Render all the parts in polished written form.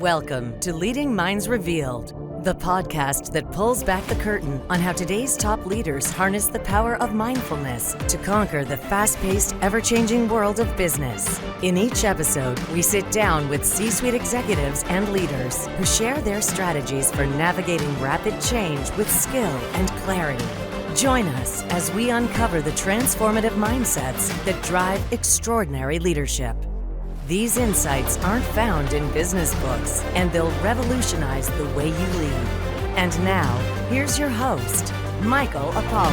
Welcome to Leading Minds Revealed, the podcast that pulls back the curtain on how today's top leaders harness the power of mindfulness to conquer the fast-paced, ever-changing world of business. In each episode, we sit down with C-suite executives and leaders who share their strategies for navigating rapid change with skill and clarity. Join us as we uncover the transformative mindsets that drive extraordinary leadership. These insights aren't found in business books, and they'll revolutionize the way you lead. And now, here's your host, Michael Apollo.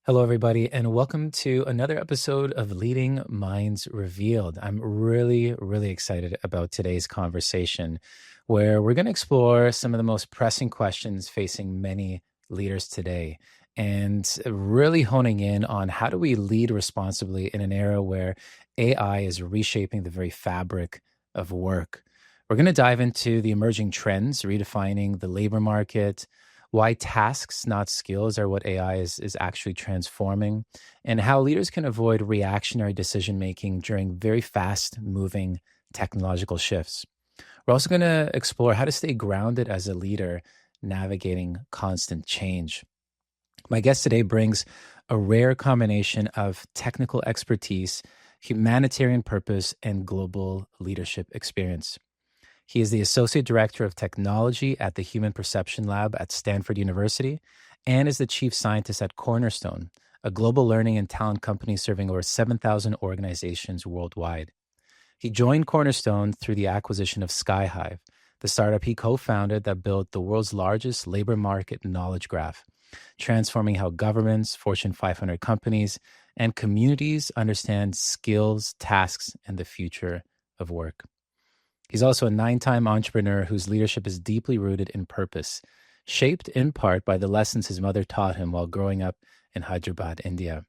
Hello, everybody, and welcome to another episode of Leading Minds Revealed. I'm really excited about today's conversation, where we're going to explore some of the most pressing questions facing many leaders today, and really honing in on how do we lead responsibly in an era where AI is reshaping the very fabric of work. We're going to dive into the emerging trends, redefining the labor market, why tasks, not skills, are what AI is actually transforming, and how leaders can avoid reactionary decision-making during very fast-moving technological shifts. We're also going to explore how to stay grounded as a leader navigating constant change. My guest today brings a rare combination of technical expertise, humanitarian purpose, and global leadership experience. He is the Associate Director of Technology at the Human Perception Lab at Stanford University and is the Chief Scientist at Cornerstone, a global learning and talent company serving over 7,000 organizations worldwide. He joined Cornerstone through the acquisition of Skyhive, the startup he co-founded that built the world's largest labor market knowledge graph, transforming how governments, Fortune 500 companies, and communities understand skills, tasks, and the future of work. He's also a 9-time entrepreneur whose leadership is deeply rooted in purpose, shaped in part by the lessons his mother taught him while growing up in Hyderabad, India.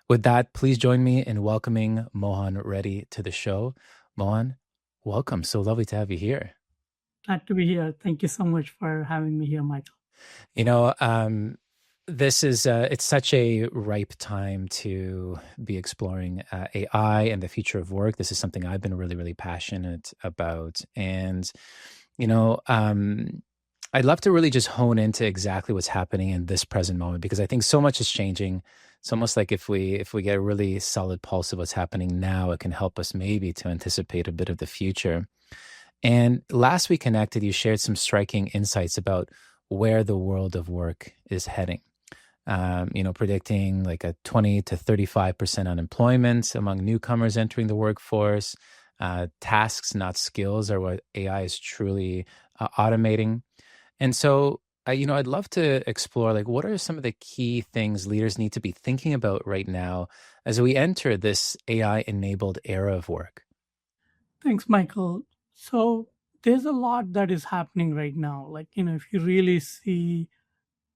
With that, please join me in welcoming Mohan Reddy to the show. Mohan, welcome. So lovely to have you here. Glad to be here. Thank you so much for having me here, Michael. You know, this is, it's such a ripe time to be exploring AI and the future of work. This is something I've been really passionate about. And, you know, I'd love to really just hone into exactly what's happening in this present moment, because I think so much is changing. It's almost like if we get a really solid pulse of what's happening now, it can help us maybe to anticipate a bit of the future. And last we connected, you shared some striking insights about where the world of work is heading. Predicting like a 20 to 35% unemployment among newcomers entering the workforce. Tasks, not skills, are what AI is truly automating. And so, I'd love to explore, like, what are some of the key things leaders need to be thinking about right now as we enter this AI-enabled era of work? Thanks, Michael. So there's a lot that is happening right now. Like, if you really see,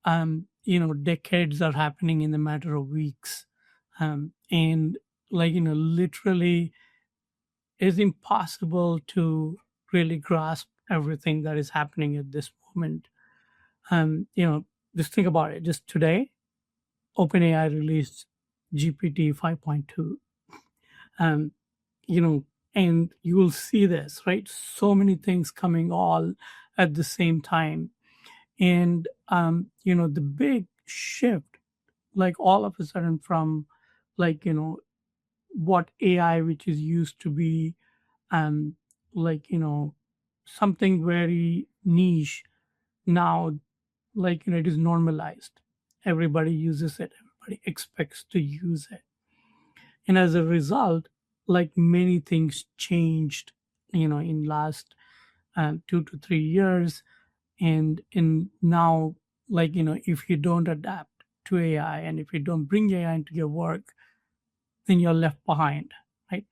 decades are happening in a matter of weeks. And literally it's impossible to really grasp everything that is happening at this moment. Just think about it. Just today, OpenAI released GPT 5.2. And you will see this, right? So many things coming all at the same time. And, the big shift, like all of a sudden from what AI, which is used to be, something very niche, now, it is normalized. Everybody uses it. Everybody expects to use it. And as a result, many things changed, in last 2 to 3 years. And now, if you don't adapt to AI and if you don't bring AI into your work, then you're left behind, right?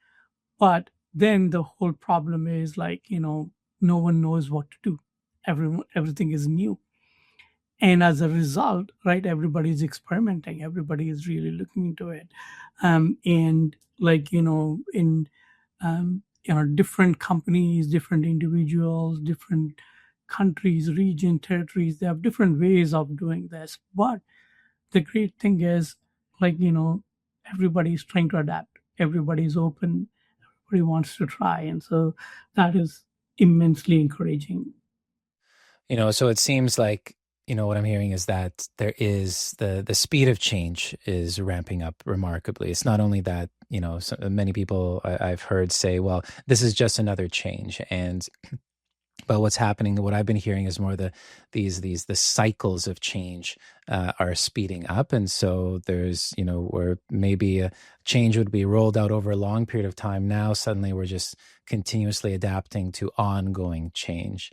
But then the whole problem is no one knows what to do. Everything is new. And as a result, right, everybody's experimenting. Everybody is really looking into it. Different companies, different individuals, different countries, region, territories, they have different ways of doing this. But the great thing is, everybody's trying to adapt. Everybody's open. everybody wants to try. And so that is immensely encouraging. So it seems like, what I'm hearing is that there is the speed of change is ramping up remarkably. It's not only that, so many people I've heard say, well, this is just another change. But what's happening, what I've been hearing is more the cycles of change are speeding up. And so there's, where maybe a change would be rolled out over a long period of time. Now, suddenly we're just continuously adapting to ongoing change.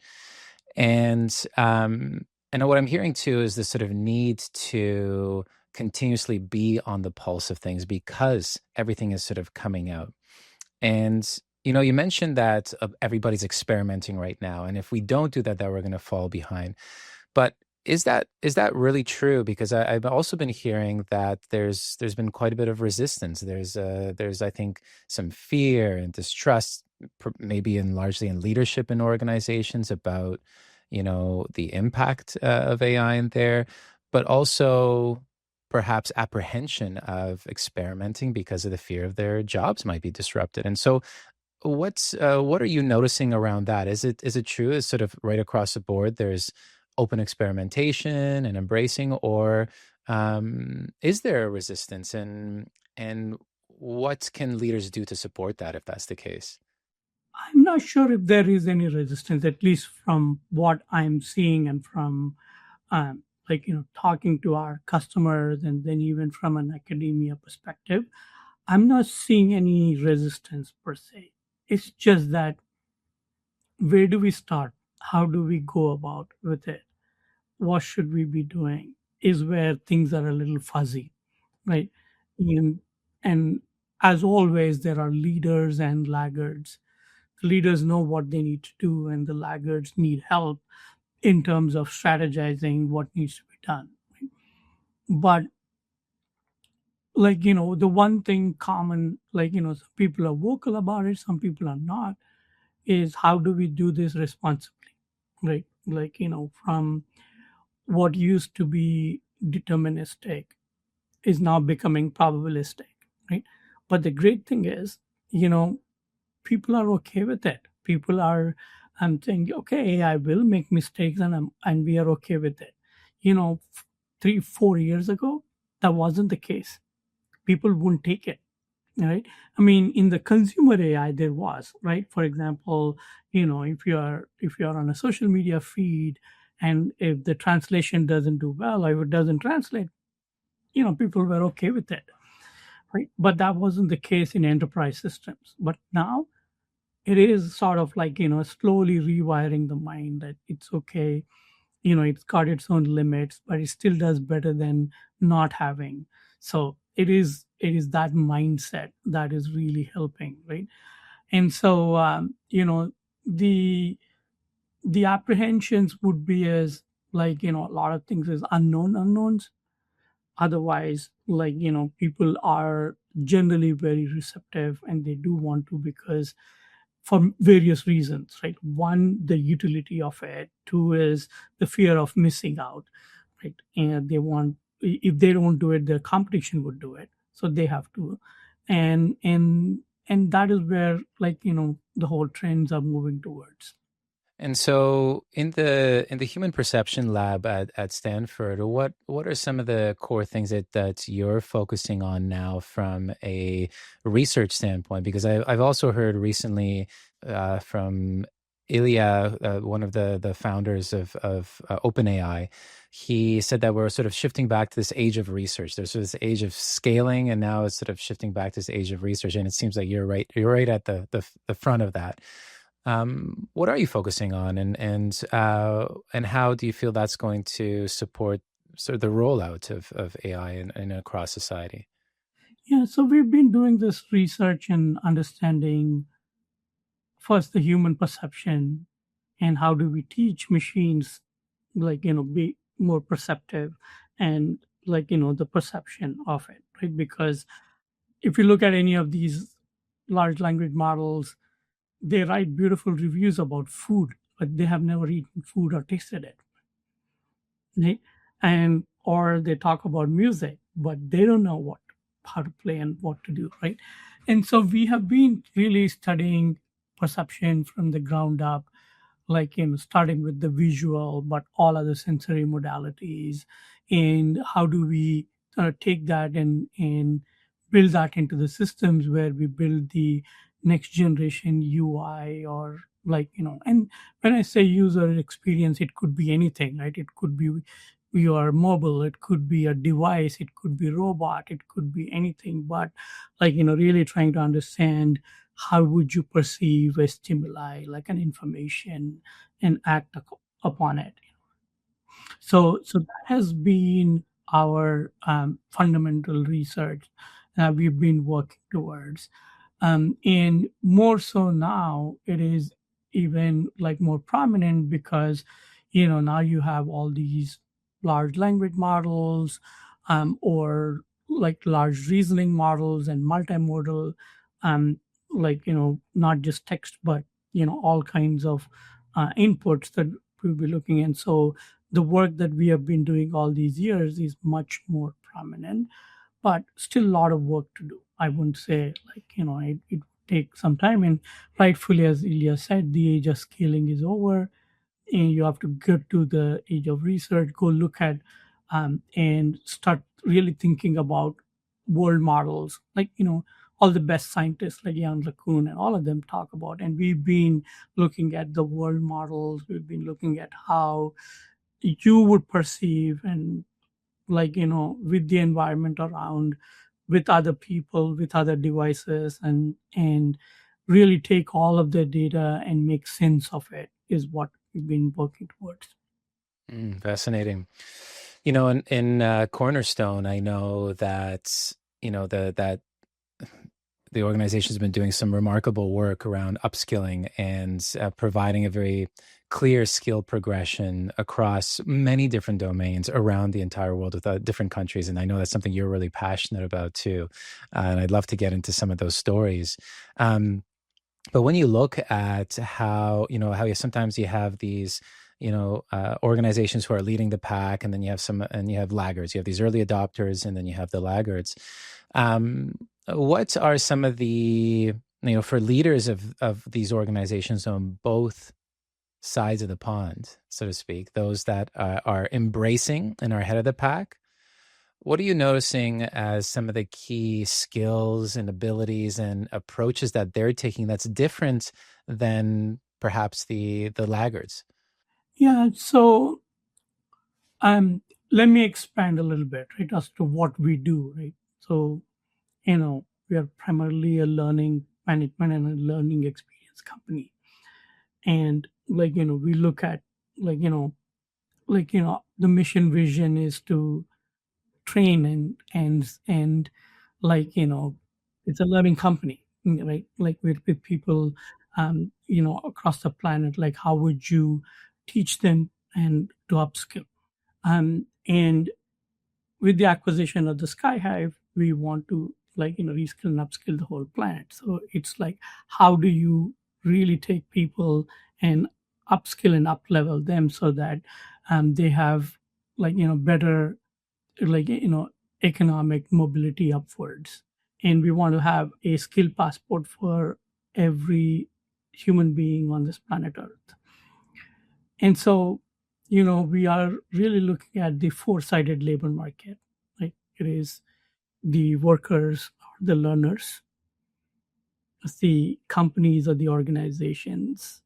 And what I'm hearing too is this sort of need to continuously be on the pulse of things because everything is sort of coming out. And you mentioned that everybody's experimenting right now, and if we don't do that, we're going to fall behind. But is that really true? Because I've also been hearing that there's been quite a bit of resistance. There's I think some fear and distrust, maybe largely in leadership in organizations about the impact of AI in there, but also perhaps apprehension of experimenting because of the fear of their jobs might be disrupted. And so what are you noticing around that? Is it true? Is sort of right across the board there's open experimentation and embracing, or is there a resistance, and what can leaders do to support that if that's the case? I'm not sure if there is any resistance, at least from what I'm seeing and from talking to our customers, and then even from an academia perspective. I'm not seeing any resistance per se. It's just that where do we start? How do we go about with it? What should we be doing? Is where things are a little fuzzy, right? And, and as always, there are leaders and laggards. The leaders know what they need to do, and the laggards need help in terms of strategizing what needs to be done. Right? But the one thing common, some people are vocal about it, some people are not, is how do we do this responsibly, right? From what used to be deterministic is now becoming probabilistic, right? But the great thing is, you know people are okay with it. People are saying, okay, I will make mistakes, and we are okay with it. 3-4 years ago, that wasn't the case. People wouldn't take it, right? I mean, in the consumer AI, there was, right? For example, if you're on a social media feed, and if the translation doesn't do well, or if it doesn't translate, people were okay with it, right? But that wasn't the case in enterprise systems. But now it is sort of slowly rewiring the mind that it's okay. It's got its own limits, but it still does better than not having. So it is that mindset that is really helping, right? And so the apprehensions would be as a lot of things is unknowns. Otherwise, people are generally very receptive, and they do want to, because for various reasons, right? One, the utility of it. Two is the fear of missing out, right? And they want, if they don't do it, their competition would do it, so they have to. And that is where the whole trends are moving towards. And so in the human perception lab at Stanford, what are some of the core things that you're focusing on now from a research standpoint? Because I've also heard recently from Ilya, one of the founders of OpenAI. He said that we're sort of shifting back to this age of research. There's sort of this age of scaling, and now it's sort of shifting back to this age of research. And it seems like you're right. You're right at the front of that. What are you focusing on, and how do you feel that's going to support sort of the rollout of AI in across society? Yeah, so we've been doing this research and understanding first the human perception, and how do we teach machines be more perceptive, and the perception of it, right? Because if you look at any of these large language models, they write beautiful reviews about food, but they have never eaten food or tasted it, right? And or they talk about music, but they don't know how to play and what to do, right? And so we have been really studying perception from the ground up, like starting with the visual, but all other sensory modalities, and how do we take that and build that into the systems where we build the next generation UI, or and when I say user experience, it could be anything, right? It could be your mobile, it could be a device, it could be robot, it could be anything, but really trying to understand how would you perceive a stimuli like an information and act upon it. So that has been our fundamental research that we've been working towards. And more so now, it is even like more prominent because, now you have all these large language models, or like large reasoning models and multimodal, um, not just text, but, all kinds of inputs that we'll be looking at. So the work that we have been doing all these years is much more prominent, but still a lot of work to do. I wouldn't say it takes some time. And rightfully, as Ilya said, the age of scaling is over, and you have to get to the age of research, go look at and start really thinking about world models, all the best scientists like Jan LeCun and all of them talk about. And we've been looking at the world models. We've been looking at how you would perceive, and with the environment around, with other people, with other devices, and really take all of the data and make sense of it is what we've been working towards. Fascinating. In Cornerstone, I know that that the organization has been doing some remarkable work around upskilling and providing a very clear skill progression across many different domains around the entire world with different countries. And I know that's something you're really passionate about too. And I'd love to get into some of those stories. But when you look at how sometimes you have these, organizations who are leading the pack, and then you have laggards. You have these early adopters, and then you have the laggards. What are some of the, for leaders of these organizations on both sides of the pond, so to speak, those that are embracing and are ahead of the pack? What are you noticing as some of the key skills and abilities and approaches that they're taking that's different than perhaps the laggards? Yeah. So let me expand a little bit, right, as to what we do, right? So, we are primarily a learning management and a learning experience company. And we look at the mission vision is to train and it's a learning company, right? Like with people across the planet, like how would you teach them and to upskill? And with the acquisition of the Skyhive, we want to reskill and upskill the whole planet. So it's like, how do you really take people and upskill and up level them so that they have better economic mobility upwards. And we want to have a skill passport for every human being on this planet Earth. And so, we are really looking at the four-sided labor market. Like it is the workers or the learners, the companies or the organizations.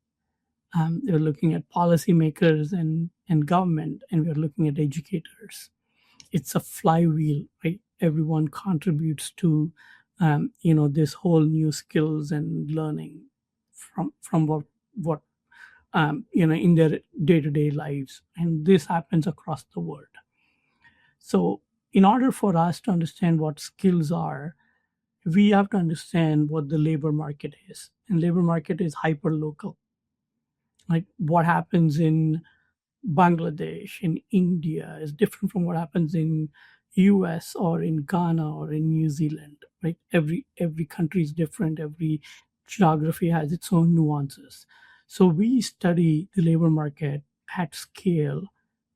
We're looking at policymakers and government, and we're looking at educators. It's a flywheel, right? Everyone contributes to, this whole new skills and learning from what in their day-to-day lives, and this happens across the world. So, in order for us to understand what skills are, we have to understand what the labor market is, and labor market is hyper local. Like what happens in Bangladesh, in India is different from what happens in US or in Ghana or in New Zealand, right? Every country is different. Every geography has its own nuances. So we study the labor market at scale,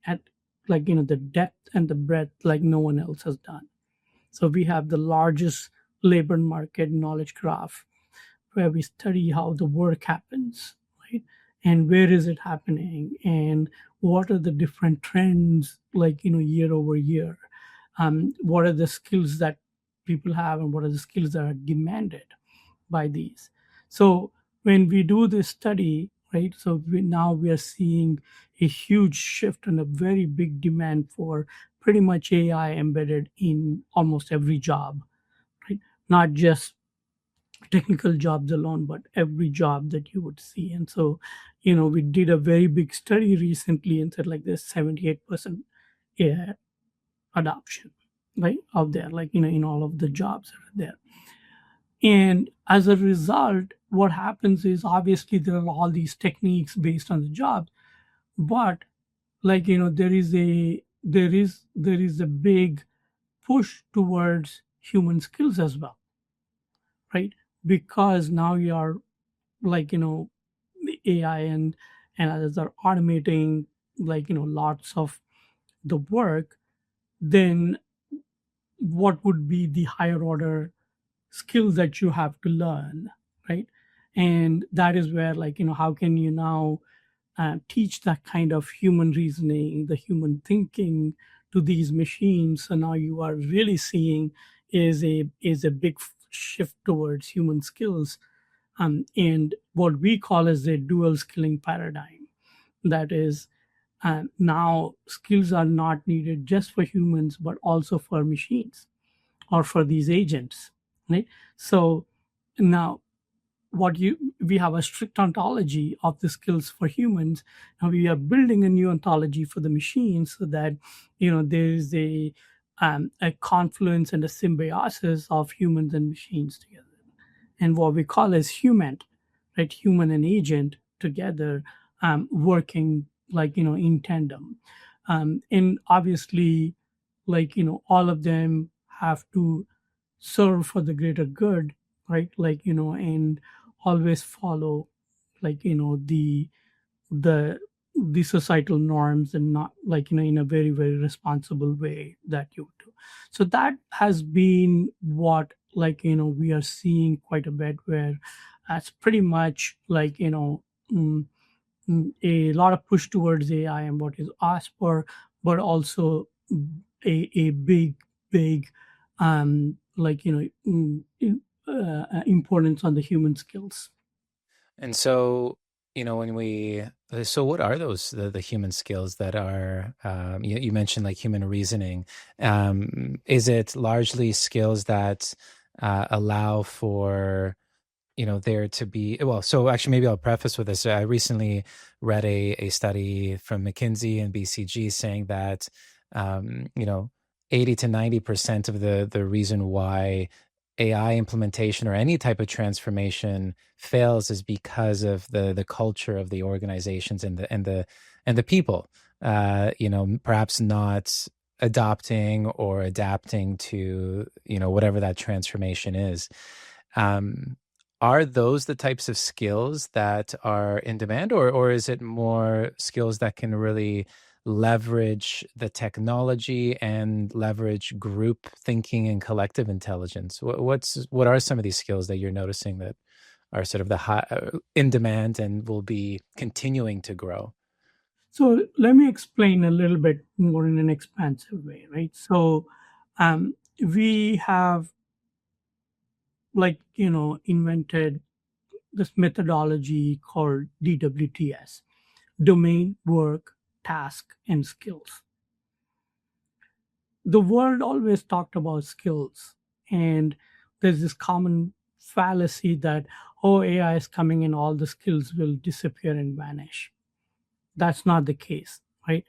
at the depth and the breadth like no one else has done. So we have the largest labor market knowledge graph, where we study how the work happens, right? And where is it happening, and what are the different trends, year over year. What are the skills that people have, and what are the skills that are demanded by these. So when we do this study, right, so now we are seeing a huge shift and a very big demand for pretty much AI embedded in almost every job, right? Not just technical jobs alone, but every job that you would see. And so, we did a very big study recently and said like there's 78% AI adoption, right, out there, in all of the jobs that are there. And as a result, what happens is obviously there are all these techniques based on the jobs, but there is a big push towards human skills as well, right? Because now you are the AI and others are automating lots of the work, then what would be the higher order skills that you have to learn, right? And that is where how can you now teach that kind of human reasoning, the human thinking to these machines. So now you are really seeing is a big shift towards human skills, and what we call as a dual skilling paradigm. That is, now skills are not needed just for humans, but also for machines or for these agents, right? So now we have a strict ontology of the skills for humans. Now we are building a new ontology for the machines so that there is a confluence and a symbiosis of humans and machines together, and what we call as human, right? Human and agent together, working in tandem, and obviously, all of them have to serve for the greater good, right? And always follow the the societal norms, and not in a very very responsible way that you do. So that has been what we are seeing quite a bit, where it's pretty much a lot of push towards AI and what is asked for, but also a big importance on the human skills. And so, so what are the human skills that are, you mentioned like human reasoning. Is it largely skills that allow for, there to be, well, so actually maybe I'll preface with this. I recently read a study from McKinsey and BCG saying that, 80 to 90% of the reason why AI implementation or any type of transformation fails is because of the culture of the organizations and the people, perhaps not adopting or adapting to, whatever that transformation is. Are those the types of skills that are in demand, or is it more skills that can really leverage the technology and leverage group thinking and collective intelligence? What are some of these skills that you're noticing that are sort of the high, in demand and will be continuing to grow? So let me explain a little bit more in an expansive way, right? So we have invented this methodology called DWTS: domain, work, task, and skills. The world always talked about skills, and there's this common fallacy that, oh, AI is coming and all the skills will disappear and vanish. That's not the case, right?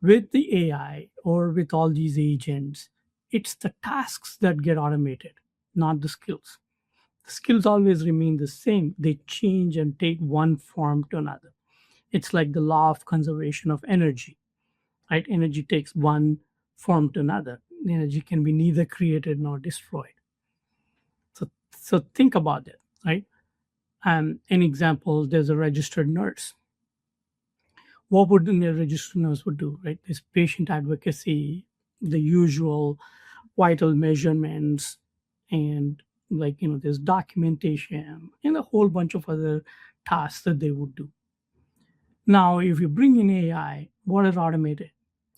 With the AI or with all these agents, it's the tasks that get automated, not the skills. The skills always remain the same. They change and take one form to another. It's like the law of conservation of energy, right? Energy takes one form to another. Energy can be neither created nor destroyed. So think about it, right? An example, there's a registered nurse. What would a registered nurse would do, right? There's patient advocacy, the usual vital measurements, and there's documentation and a whole bunch of other tasks that they would do. Now, if you bring in AI, what is automated?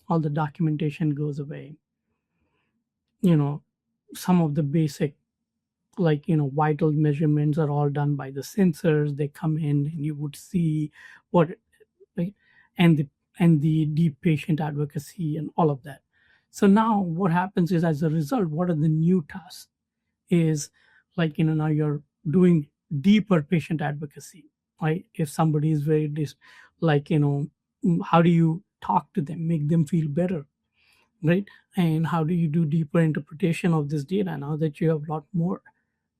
All the documentation goes away. Some of the basic, vital measurements are all done by the sensors. They come in and you would see what, right? And the deep patient advocacy and all of that. So now what happens is, as a result, what are the new tasks? Is now you're doing deeper patient advocacy, right? If somebody is very how do you talk to them, make them feel better, right? And how do you do deeper interpretation of this data now that you have a lot more,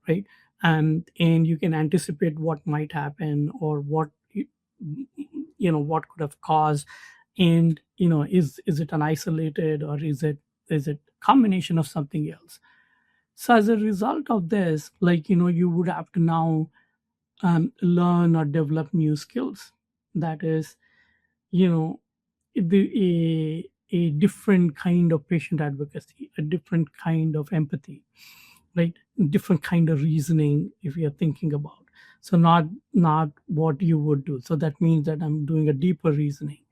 right? And you can anticipate what might happen, or what what could have caused. And is it an isolated, or is it combination of something else? So as a result of this, you would have to now learn or develop new skills. That is, you know a different kind of patient advocacy, a different kind of empathy, right? Different kind of reasoning, if you're thinking about. So not what you would do. So that means that I'm doing a deeper reasoning,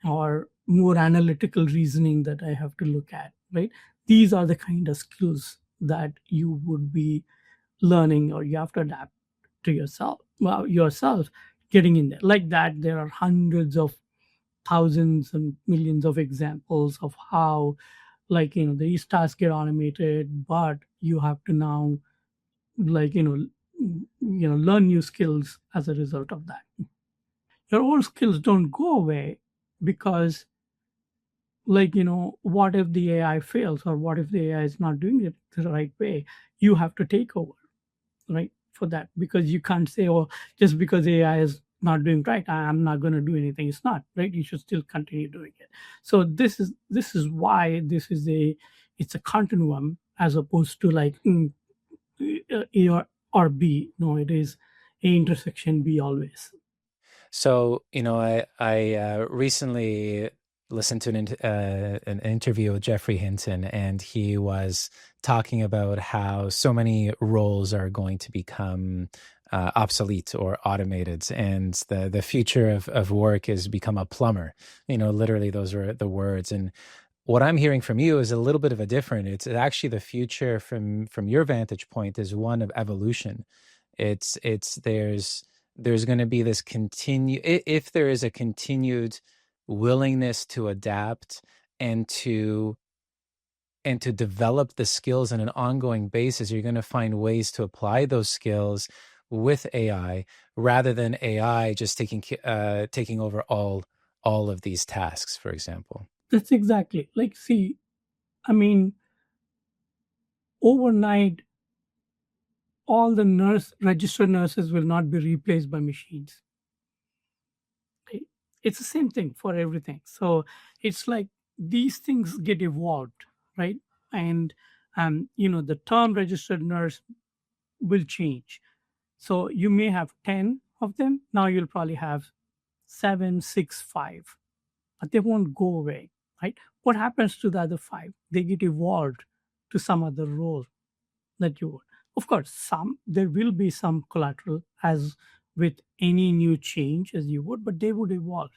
or more analytical reasoning that I have to look at, right? These are the kind of skills that you would be learning, or you have to adapt to yourself getting in there. Like that, there are hundreds of thousands and millions of examples of how, these tasks get automated, but you have to now, learn new skills as a result of that. Your old skills don't go away, because what if the AI fails, or what if the AI is not doing it the right way? You have to take over, right, for that, because you can't say, oh, just because AI is not doing right, I'm not going to do anything. It's not right. You should still continue doing it. So this is why it's a continuum, as opposed to A or B. No, it is A intersection B always. So, I recently listened to an interview with Jeffrey Hinton, and he was talking about how so many roles are going to become obsolete or automated, and the future of work is become a plumber. Literally, those are the words. And what I'm hearing from you is a little bit of a different. It's actually the future from your vantage point is one of evolution. It's there's going to be this if there is a continued willingness to adapt and to develop the skills on an ongoing basis, you're going to find ways to apply those skills with AI, rather than AI just taking over all of these tasks, for example. That's exactly see, I mean, overnight, all the registered nurses will not be replaced by machines. Okay? It's the same thing for everything. So it's like these things get evolved, right? And the term registered nurse will change. So you may have 10 of them. Now you'll probably have 7, 6, 5, but they won't go away, right? What happens to the other 5? They get evolved to some other role that you would. Of course, there will be some collateral, as with any new change, as you would, but they would evolve.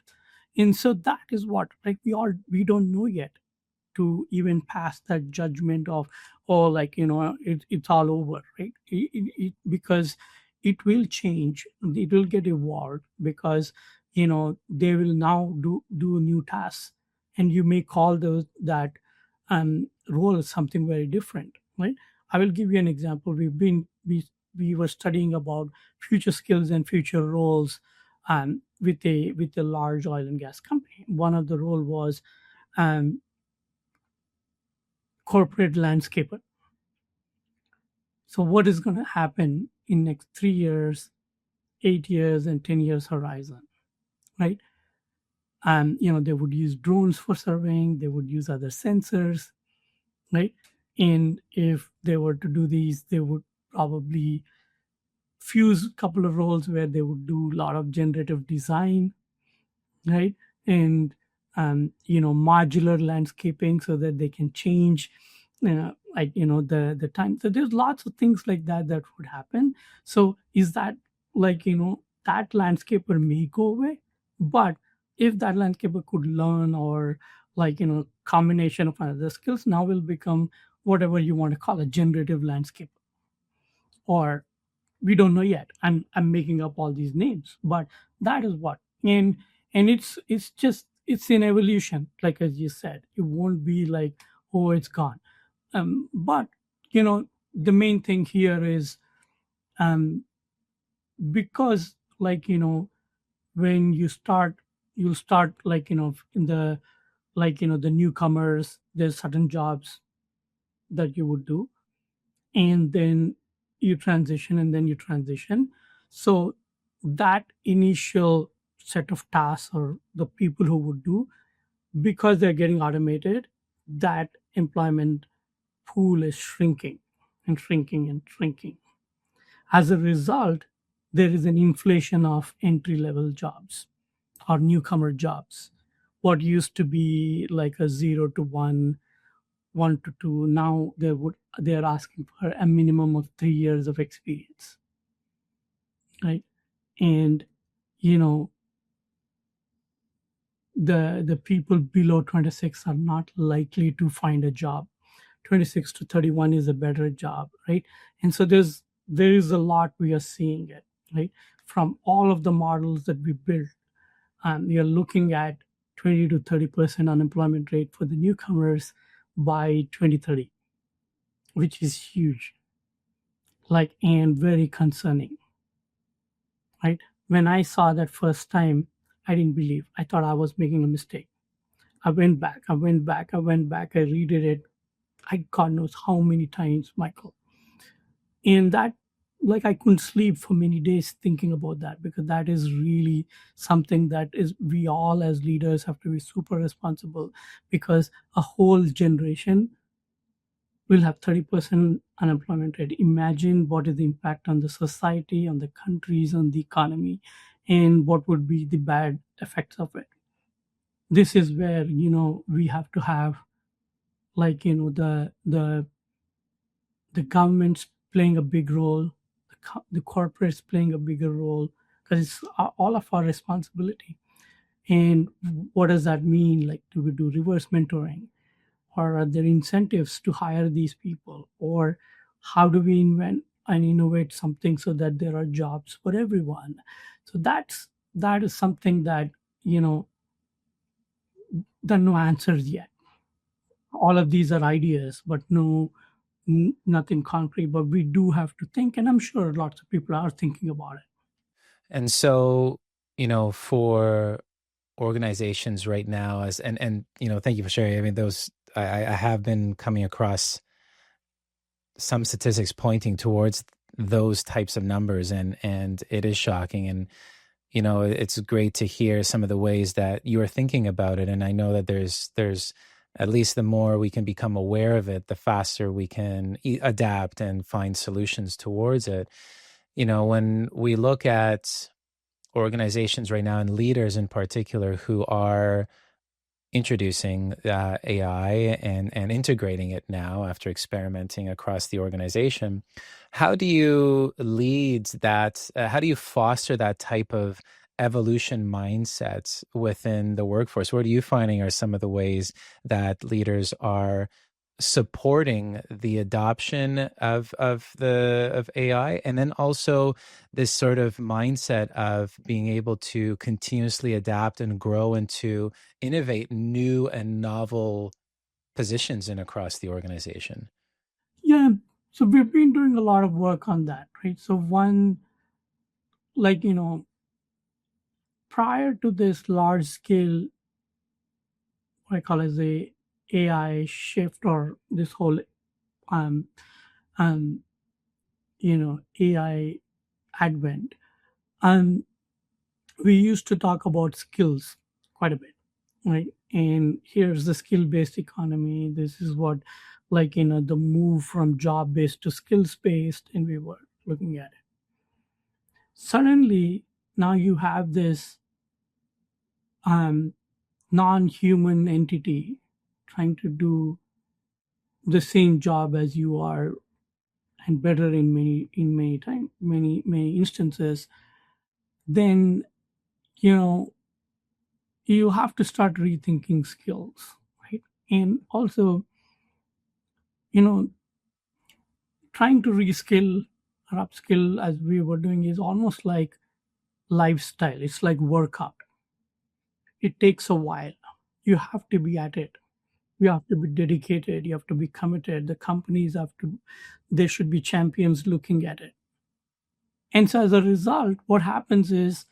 And so that is what, right? We don't know yet to even pass that judgment of, oh, it's all over, right? Because it will change, it will get evolved, because they will now do new tasks, and you may call that role something very different, right? I will give you an example. We were studying about future skills and future roles with a large oil and gas company. One of the role was corporate landscaper. So what is going to happen in next 3 years, 8 years, and 10 years horizon, right? And they would use drones for surveying. They would use other sensors, right? And if they were to do these, they would probably fuse a couple of roles where they would do a lot of generative design, right? And modular landscaping, so that they can change the time. So there's lots of things like that that would happen. So is that that landscaper may go away, but if that landscaper could learn, or combination of other skills, now will become whatever you want to call a generative landscaper, or we don't know yet. I'm making up all these names, but that is what. And it's in evolution, like as you said. It won't be like, oh, it's gone. But the main thing here is, um because when you'll start, in the the newcomers, there's certain jobs that you would do, and then you transition, and then you transition. So that initial set of tasks, or the people who would do, because they're getting automated, that employment pool is shrinking and shrinking and shrinking. As a result, there is an inflation of entry level jobs or newcomer jobs. What used to be like a 0 to 1, 1 to 2, now they're asking for a minimum of 3 years of experience, right? And you know the people below 26 are not likely to find a job. 26 to 31 is a better job, right? And so there is a lot we are seeing it, right? From all of the models that we built, we are looking at 20 to 30% unemployment rate for the newcomers by 2030, which is huge, and very concerning, right? When I saw that first time, I didn't believe. I thought I was making a mistake. I went back, I redid it. God knows how many times, Michael. And that, I couldn't sleep for many days thinking about that, because that is really something that is, we all as leaders have to be super responsible, because a whole generation will have 30% unemployment rate. Imagine what is the impact on the society, on the countries, on the economy, and what would be the bad effects of it. This is where we have to have, the government's playing a big role, the corporates playing a bigger role, because it's all of our responsibility. And what does that mean? Do we do reverse mentoring, or are there incentives to hire these people, or how do we invent and innovate something so that there are jobs for everyone? So that is something that there are no answers yet. All of these are ideas, but nothing concrete. But we do have to think, and I'm sure lots of people are thinking about it. And so, for organizations right now, and thank you for sharing. I mean, those I have been coming across some statistics pointing towards those types of numbers, and it is shocking. And it's great to hear some of the ways that you are thinking about it. And I know that there's at least the more we can become aware of it, the faster we can adapt and find solutions towards it. When we look at organizations right now, and leaders in particular, who are introducing AI and integrating it now after experimenting across the organization, how do you lead that? How do you foster that type of evolution mindset within the workforce? What are you finding are some of the ways that leaders are supporting the adoption of AI, and then also this sort of mindset of being able to continuously adapt and grow and to innovate new and novel positions in across the organization? Yeah, so we've been doing a lot of work on that, right? So one, prior to this large scale, what I call as a AI shift, or this whole um um AI advent, and we used to talk about skills quite a bit, right? And here's the skill based economy. This is what, the move from job based to skills based, and we were looking at it. Suddenly, now you have this non-human entity trying to do the same job as you are, and better in many instances, then you know you have to start rethinking skills, right? And also, you know trying to reskill or upskill as we were doing is almost like lifestyle. It's like workout. It takes a while. You have to be at it. You have to be dedicated. You have to be committed. The companies have to, there should be champions looking at it. And so as a result, what happens is,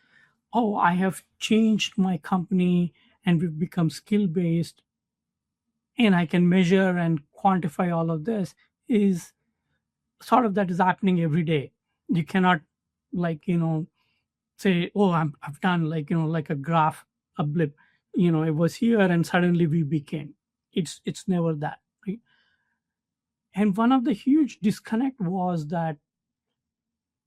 oh, I have changed my company and we've become skill based and I can measure and quantify all of this, is sort of that is happening every day. You cannot, like, say, oh, I've done, like, like a graph, a blip, it was here and suddenly we became. It's never that, right? And one of the huge disconnect was that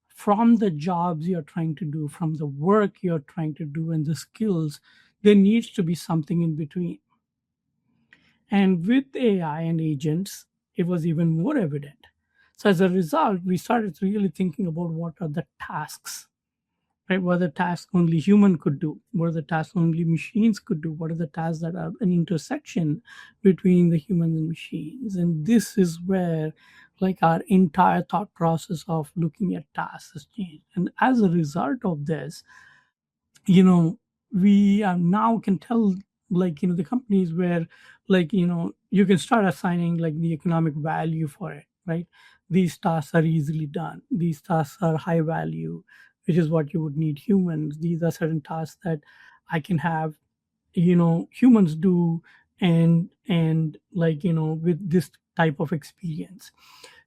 from the jobs you're trying to do, from the work you're trying to do and the skills, there needs to be something in between. And with AI and agents, it was even more evident. So as a result, we started really thinking about what are the tasks, right? What are the tasks only human could do? What are the tasks only machines could do? What are the tasks that are an intersection between the humans and machines? And this is where, like, our entire thought process of looking at tasks has changed. And as a result of this, we now can tell, like, the companies where, like, you can start assigning, like, the economic value for it, right? These tasks are easily done. These tasks are high value, which is what you would need humans. These are certain tasks that I can have, humans do, and like, with this type of experience.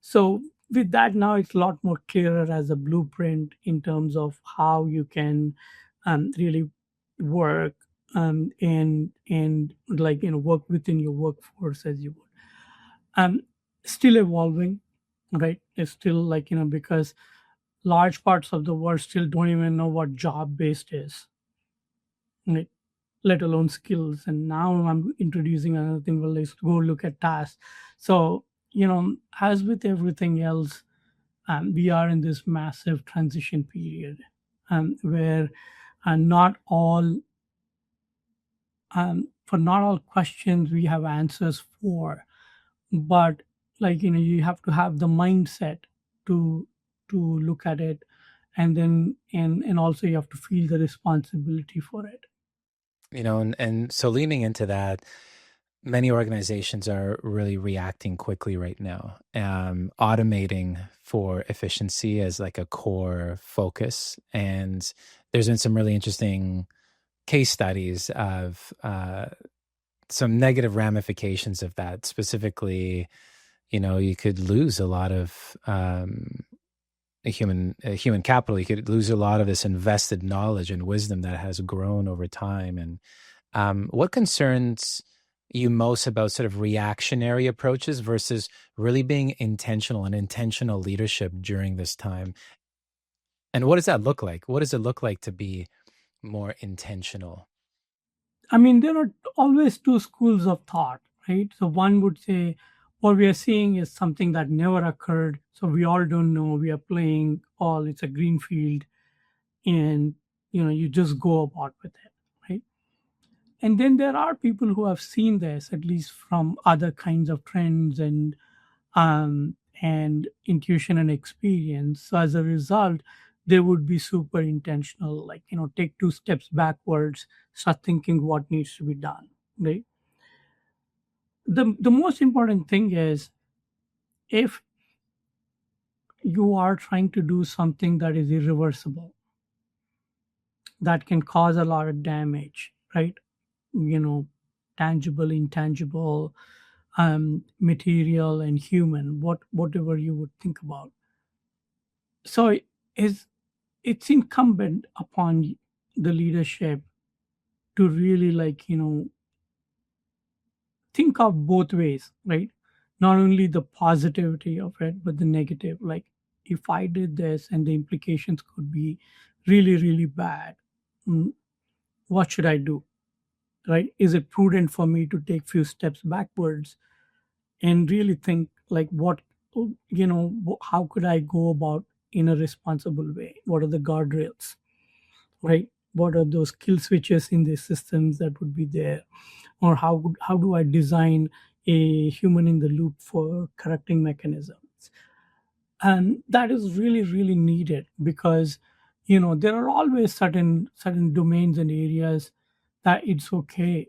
So with that, now it's a lot more clearer as a blueprint in terms of how you can really work, and like, work within your workforce as you would. Still evolving, right? It's still, like, because large parts of the world still don't even know what job based is, right? Let alone skills. And now I'm introducing another thing. Well, let's go look at tasks. So, as with everything else, we are in this massive transition period, where not all for not all questions we have answers for, but, like, you have to have the mindset to look at it, and then and also you have to feel the responsibility for it. And so leaning into that, many organizations are really reacting quickly right now, automating for efficiency as like a core focus. And there's been some really interesting case studies of some negative ramifications of that. Specifically, you could lose a lot of human capital. You could lose a lot of this invested knowledge and wisdom that has grown over time. And what concerns you most about sort of reactionary approaches versus really being intentional and intentional leadership during this time? And what does that look like? What does it look like to be more intentional? I mean, there are always two schools of thought, right? So one would say what we are seeing is something that never occurred. So we all don't know. We are playing all, it's a green field, and you just go about with it, right? And then there are people who have seen this, at least from other kinds of trends and intuition and experience. So as a result, they would be super intentional, like, take two steps backwards, start thinking what needs to be done, right? The most important thing is, if you are trying to do something that is irreversible, that can cause a lot of damage, right? Tangible, intangible, material and human, whatever you would think about. So it's incumbent upon the leadership to really, like, think of both ways, right? Not only the positivity of it, but the negative. Like, if I did this and the implications could be really, really bad, what should I do? Right? Is it prudent for me to take few steps backwards and really think like what, how could I go about in a responsible way? What are the guardrails, right? What are those kill switches in the systems that would be there? Or how do I design a human in the loop for correcting mechanisms? And that is really really needed, because there are always certain domains and areas that it's okay,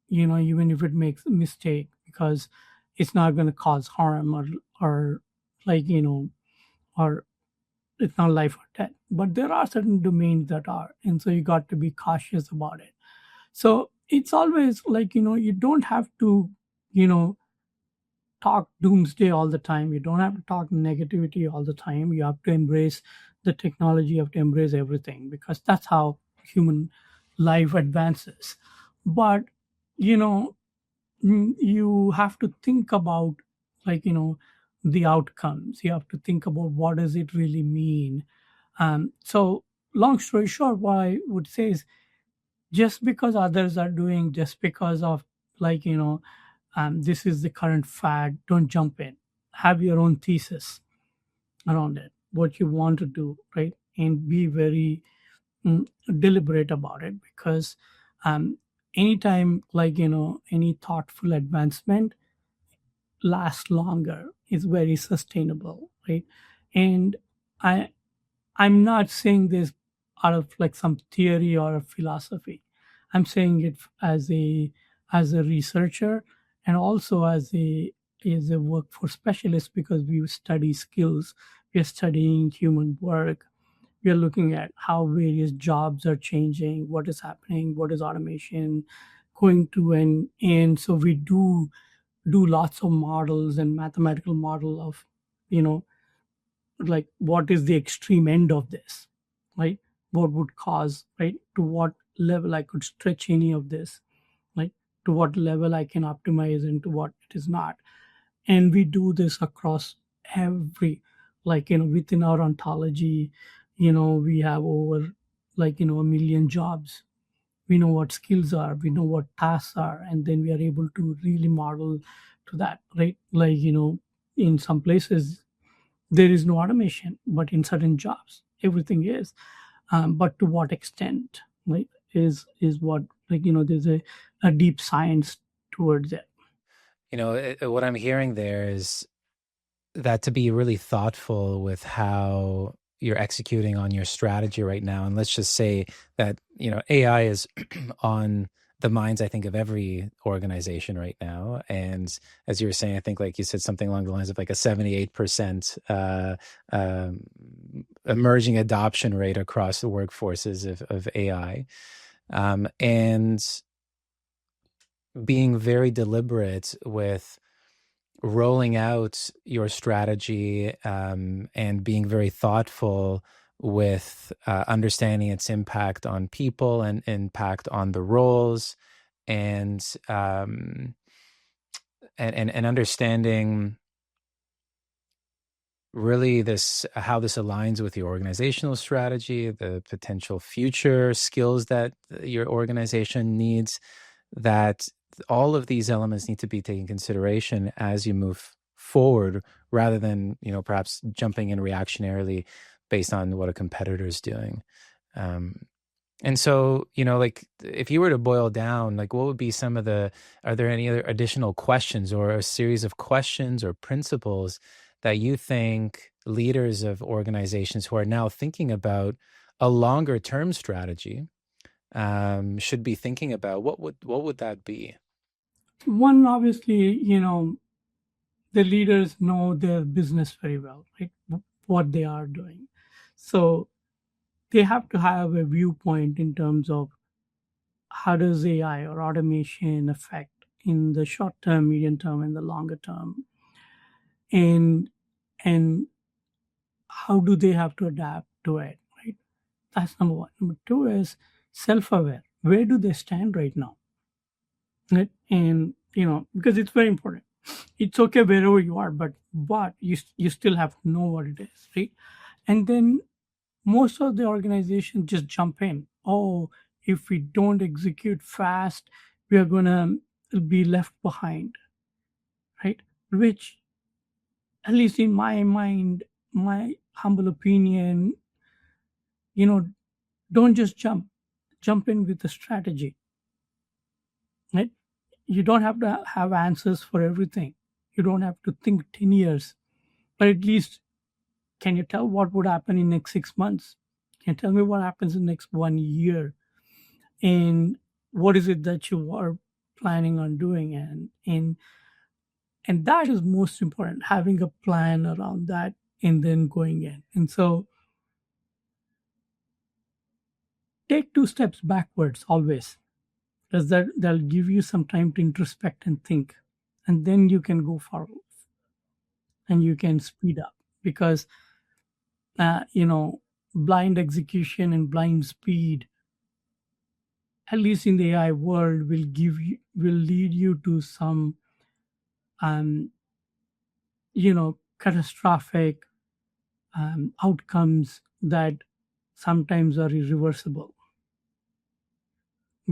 even if it makes a mistake, because it's not going to cause harm, or like or it's not life or death. But there are certain domains that are, and so you got to be cautious about it. So it's always like, you don't have to, you know talk doomsday all the time. You don't have to talk negativity all the time. You have to embrace the technology. You have to embrace everything, because that's how human life advances. But you know you have to think about, like, the outcomes. You have to think about what does it really mean. So long story short, what I would say is, just because others are doing, just because of, like, this is the current fad, don't jump in. Have your own thesis around it, what you want to do, right? And be very mm, deliberate about it, because anytime, like, any thoughtful advancement lasts longer, is very sustainable, right? And i I'm not saying this out of like some theory or a philosophy. I'm saying it as a researcher, and also as a workforce specialist, because we study skills, we are studying human work, we are looking at how various jobs are changing, what is happening, what is automation going to, and so we do lots of models and mathematical model of, you know like, what is the extreme end of this, right? What would cause, right? To what level I could stretch any of this, right? To what level I can optimize, and to what it is not. And we do this across every, like, within our ontology. We have over, like, a million jobs. We know what skills are, we know what tasks are, and then we are able to really model to that, right? Like, in some places there is no automation, but in certain jobs everything is. But to what extent, right, is what, like, there's a deep science towards it. What I'm hearing there is that to be really thoughtful with how you're executing on your strategy right now. And let's just say that, AI is on the minds, I think, of every organization right now. And as you were saying, I think, like you said, something along the lines of like a 78% emerging adoption rate across the workforces of AI. And being very deliberate with rolling out your strategy, and being very thoughtful with understanding its impact on people and impact on the roles, and and understanding really how this aligns with your organizational strategy, the potential future skills that your organization needs, that all of these elements need to be taken consideration as you move forward, rather than, perhaps jumping in reactionarily based on what a competitor is doing. And so, like, if you were to boil down, like, what would be are there any other additional questions, or a series of questions or principles that you think leaders of organizations who are now thinking about a longer term strategy should be thinking about? What would that be? One, obviously, the leaders know their business very well, right? What they are doing. So they have to have a viewpoint in terms of how does AI or automation affect in the short term, medium term, and the longer term, and and how do they have to adapt to it, right? That's number one. Number two is self-aware. Where do they stand right now, right? And because it's very important. It's okay wherever you are, but you still have to know what it is, right? And then most of the organizations just jump in. Oh, if we don't execute fast, we are gonna be left behind, right? which, at least in my mind, my humble opinion, you know, don't just jump in with a strategy, right? You don't have to have answers for everything. You don't have to think 10 years, but at least, can you tell what would happen in next 6 months? Can you tell me what happens in next 1 year? And what is it that you are planning on doing? And that is most important, having a plan around that and then going in. And so take 2 steps backwards always, because that'll give you some time to introspect and think, and then you can go forward and you can speed up. Because blind execution and blind speed, at least in the AI world, will lead you to some um, catastrophic outcomes that sometimes are irreversible,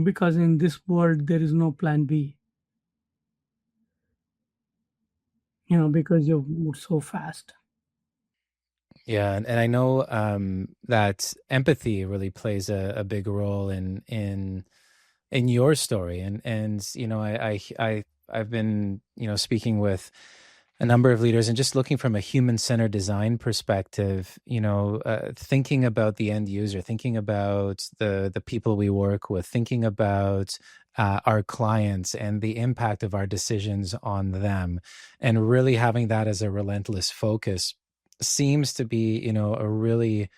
because in this world there is no plan B, because you've moved so fast. Yeah, and I know that empathy really plays a big role in your story, and I've been speaking with a number of leaders and just looking from a human-centered design perspective, thinking about the end user, thinking about the people we work with, thinking about our clients and the impact of our decisions on them, and really having that as a relentless focus seems to be, a really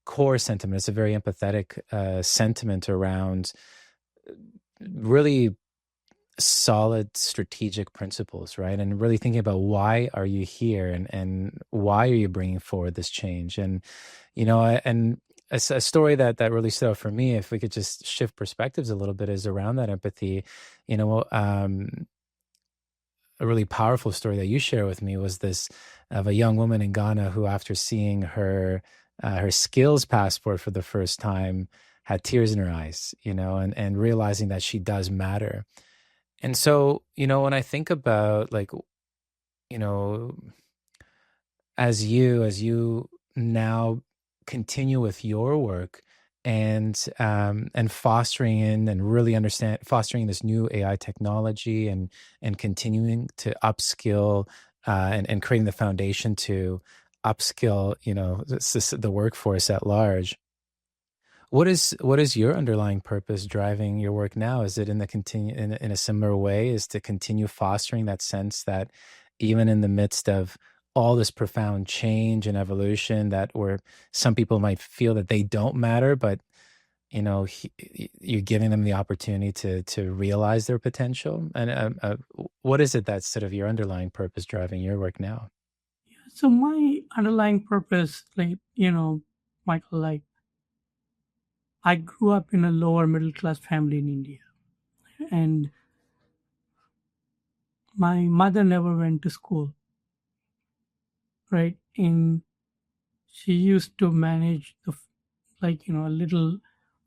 core sentiment. It's a very empathetic sentiment around really solid strategic principles, right? And really thinking about, why are you here, and why are you bringing forward this change? And a story that really stood out for me, if we could just shift perspectives a little bit, is around that empathy. A really powerful story that you share with me was this of a young woman in Ghana who, after seeing her skills passport for the first time, had tears in her eyes, and realizing that she does matter. And so, when I think about, like, as you now continue with your work and fostering this new AI technology, and continuing to upskill and creating the foundation to upskill, the workforce at large. What is your underlying purpose driving your work now? Is it in a similar way, is to continue fostering that sense that even in the midst of all this profound change and evolution, that where some people might feel that they don't matter, but you're giving them the opportunity to realize their potential? And what is it that's sort of your underlying purpose driving your work now? So my underlying purpose, Michael, I grew up in a lower middle class family in India, and my mother never went to school, right? And she used to manage a little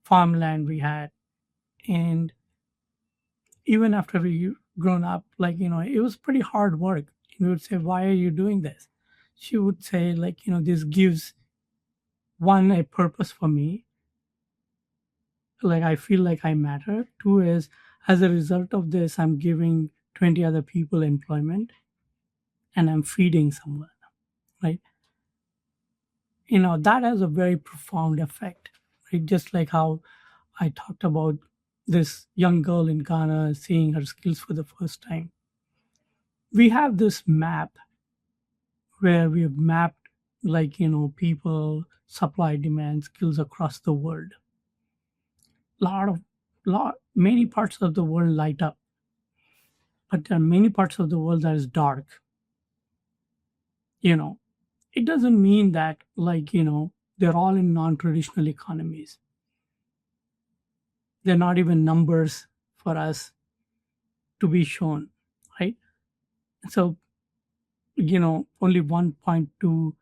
farmland we had. And even after we grown up, it was pretty hard work. We would say, "Why are you doing this?" She would say, "This gives one, a purpose for me. Like, I feel like I matter. Two is, as a result of this, I'm giving 20 other people employment, and I'm feeding someone," right? That has a very profound effect, right? Just like how I talked about this young girl in Ghana seeing her skills for the first time. We have this map where we have mapped, people, supply, demand, skills across the world. Many parts of the world light up, but there are many parts of the world that is dark. It doesn't mean that, they're all in non-traditional economies. They're not even numbers for us to be shown, right? So, only 1.2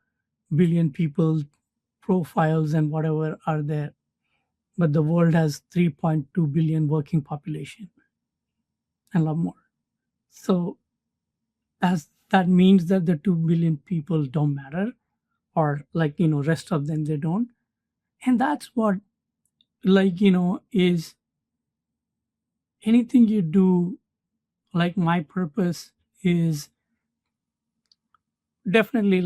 billion people profiles and whatever are there, but the world has 3.2 billion working population and a lot more. So as that means that the 2 billion people don't matter, or rest of them, they don't. And that's what, is anything you do. Like, my purpose is definitely,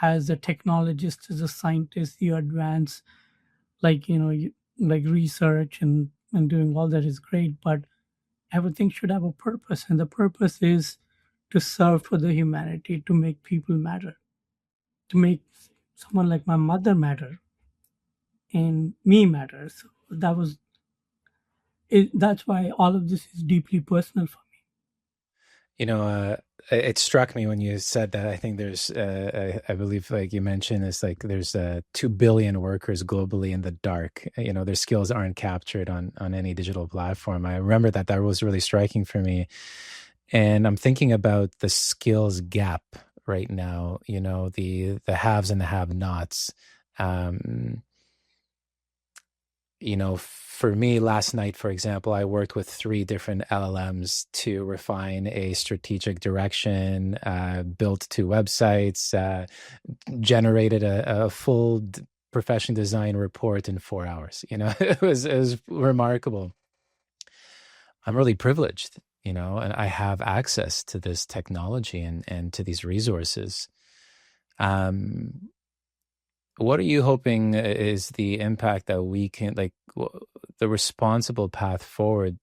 as a technologist, as a scientist, you advance, research and doing all that is great, but everything should have a purpose, and the purpose is to serve for the humanity, to make people matter, to make someone like my mother matter and me matter. So that's why all of this is deeply personal for me. It struck me when you said that. I think there's, I believe, like you mentioned, it's like there's 2 billion workers globally in the dark. Their skills aren't captured on any digital platform. I remember that was really striking for me. And I'm thinking about the skills gap right now, the haves and the have-nots. For me last night, for example, I worked with 3 different LLMs to refine a strategic direction, built 2 websites, generated a full professional design report in 4 hours. It was remarkable. I'm really privileged, and I have access to this technology and to these resources. What are you hoping is the impact that we can, the responsible path forward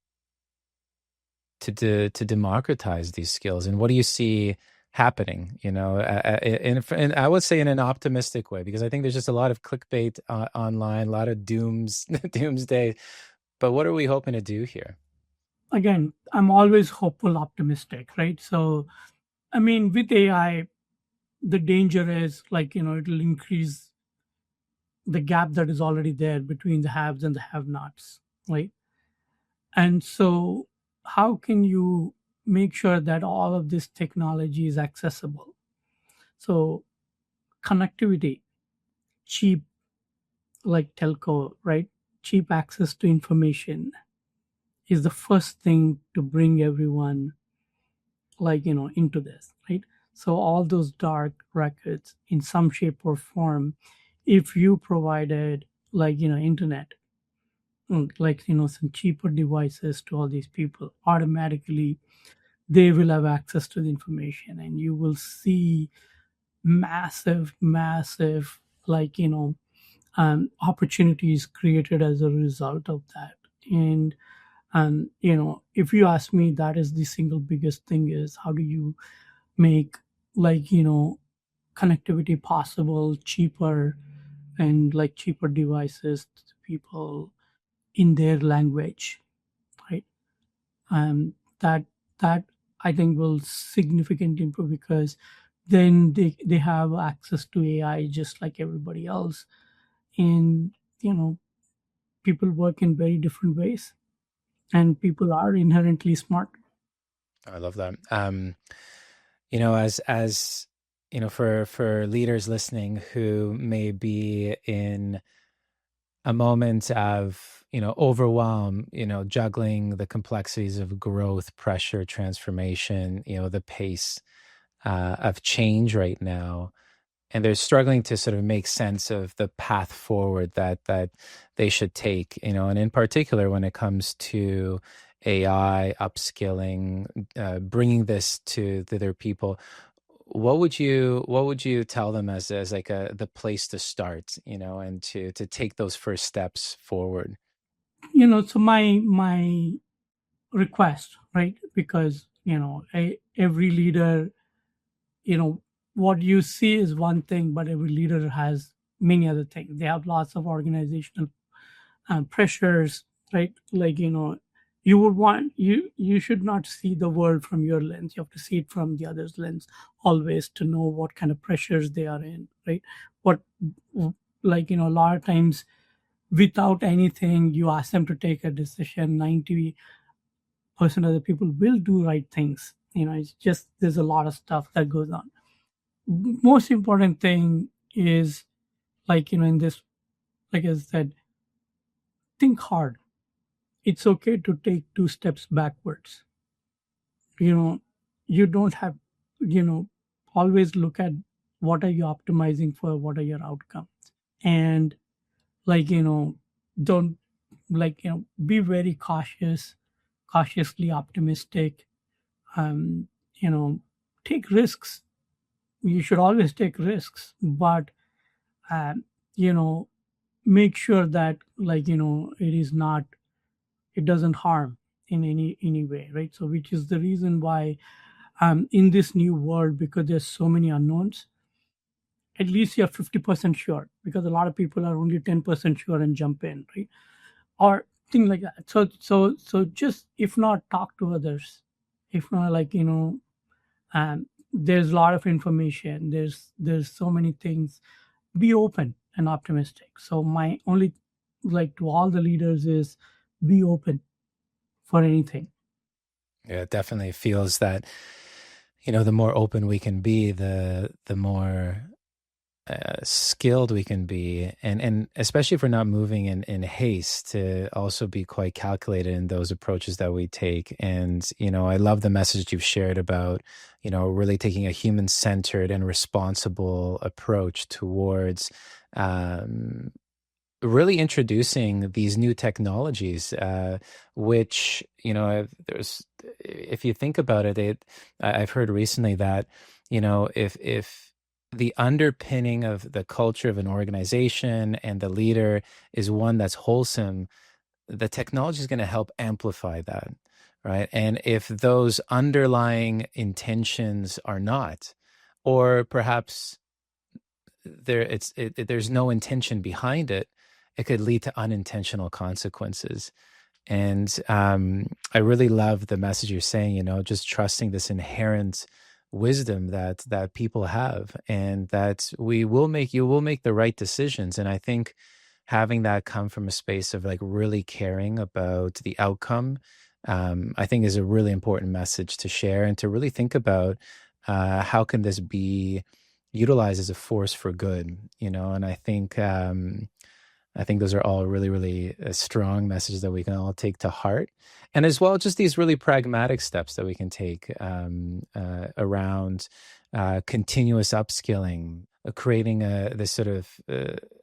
to democratize these skills? And what do you see happening, and I would say in an optimistic way, because I think there's just a lot of clickbait online, a lot of doomsday. But what are we hoping to do here? Again, I'm always hopeful, optimistic, right? So, with AI, the danger is it'll increase the gap that is already there between the haves and the have-nots, right? And so, how can you make sure that all of this technology is accessible? So, connectivity, cheap, like telco, right? Cheap access to information is the first thing to bring everyone into this, right? So all those dark records in some shape or form, if you provided internet, some cheaper devices to all these people, automatically they will have access to the information, and you will see massive opportunities created as a result of that. And if you ask me, that is the single biggest thing, is how do you make connectivity possible, cheaper, and cheaper devices to people in their language, right? And that I think will significantly improve, because then they have access to AI just like everybody else. And people work in very different ways, and people are inherently smart. I love that. As for leaders listening who may be in a moment of, overwhelm, juggling the complexities of growth, pressure, transformation, the pace of change right now, and they're struggling to sort of make sense of the path forward that they should take, and in particular when it comes to AI, upskilling, bringing this to their people. What would you tell them as like the place to start, and to take those first steps forward? So my request, right? Because every leader, what you see is one thing, but every leader has many other things. They have lots of organizational pressures, right? You would want, you should not see the world from your lens. You have to see it from the other's lens always, to know what kind of pressures they are in, right? What a lot of times, without anything, you ask them to take a decision, 90% of the people will do right things. It's just, there's a lot of stuff that goes on. Most important thing is, in this, like I said, think hard. It's okay to take 2 steps backwards. You don't have, always look at what are you optimizing for, what are your outcomes, and like don't be very cautiously optimistic. um you know Take risks. You should always take risks, but um, you know make sure that it doesn't harm in any way, right? So which is the reason why in this new world, because there's so many unknowns, at least you're 50% sure, because a lot of people are only 10% sure and jump in, right? Or things like that. So just, if not, talk to others. If not, there's a lot of information, there's so many things. Be open and optimistic. So my only, to all the leaders, is be open for anything. Yeah, it definitely feels that, the more open we can be, the more skilled we can be, and especially if we're not moving in haste, to also be quite calculated in those approaches that we take. And I love the message you've shared about really taking a human-centered and responsible approach towards really introducing these new technologies, which if you think about it, I've heard recently that if the underpinning of the culture of an organization and the leader is one that's wholesome, the technology is going to help amplify that, right? And if those underlying intentions are not, or perhaps there's no intention behind it, it could lead to unintentional consequences. And I really love the message you're saying, just trusting this inherent wisdom that people have, and that you will make the right decisions. And I think having that come from a space of really caring about the outcome, I think is a really important message to share, and to really think about how can this be utilized as a force for good, and I think those are all really, really strong messages that we can all take to heart. And as well, just these really pragmatic steps that we can take around continuous upskilling, creating this sort of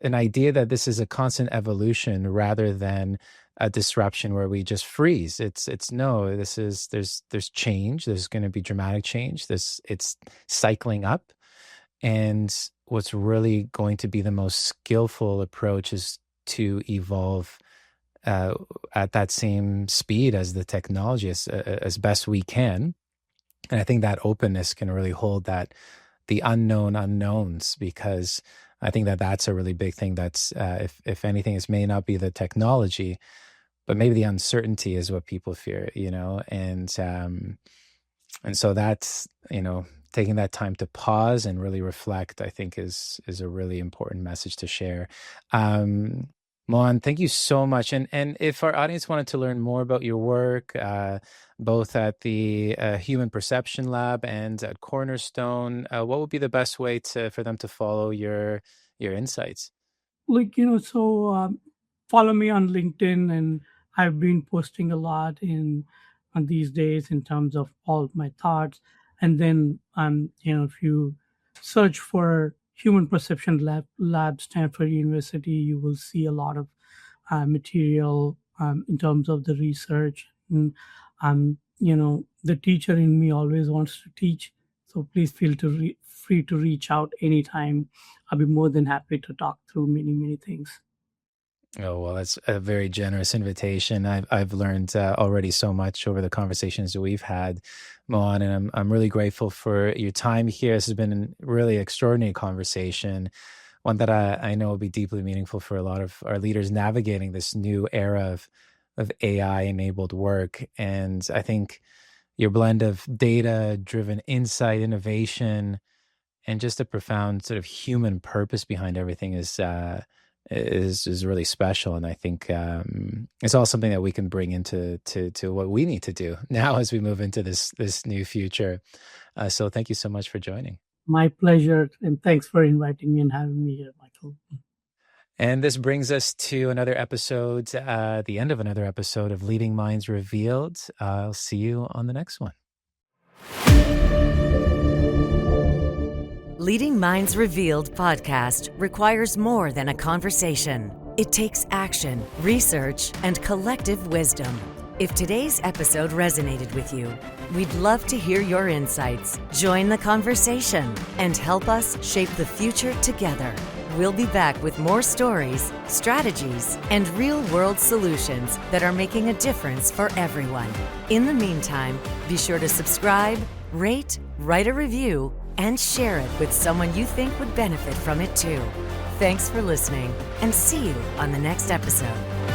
an idea that this is a constant evolution rather than a disruption where we just freeze. It's no, there's change. There's going to be dramatic change. It's cycling up. And what's really going to be the most skillful approach is to evolve at that same speed as the technology, as best we can. And I think that openness can really hold the unknown unknowns, because I think that's a really big thing. That's if anything, it may not be the technology, but maybe the uncertainty is what people fear, and so that's, taking that time to pause and really reflect, I think is a really important message to share. Mohan, thank you so much. And if our audience wanted to learn more about your work, both at the Human Perception Lab and at Cornerstone, what would be the best way for them to follow your insights? Follow me on LinkedIn, and I've been posting a lot on these days in terms of all my thoughts. And then if you search for Human Perception Lab, Stanford University, you will see a lot of material in terms of the research. And the teacher in me always wants to teach, so please feel free to reach out anytime. I'll be more than happy to talk through many things. Oh, well, that's a very generous invitation. I've learned already so much over the conversations that we've had, Mohan, and I'm really grateful for your time here. This has been a really extraordinary conversation, one that I know will be deeply meaningful for a lot of our leaders navigating this new era of AI-enabled work. And I think your blend of data-driven insight, innovation, and just a profound sort of human purpose behind everything is really special. And I think it's all something that we can bring into what we need to do now as we move into this new future. So thank you so much for joining. My pleasure. And thanks for inviting me and having me here, Michael. And this brings us to another episode, the end of another episode of Leading Minds Revealed. I'll see you on the next one. Leading Minds Revealed podcast requires more than a conversation. It takes action, research, and collective wisdom. If today's episode resonated with you, we'd love to hear your insights, join the conversation, and help us shape the future together. We'll be back with more stories, strategies, and real-world solutions that are making a difference for everyone. In the meantime, be sure to subscribe, rate, write a review, and share it with someone you think would benefit from it too. Thanks for listening, and see you on the next episode.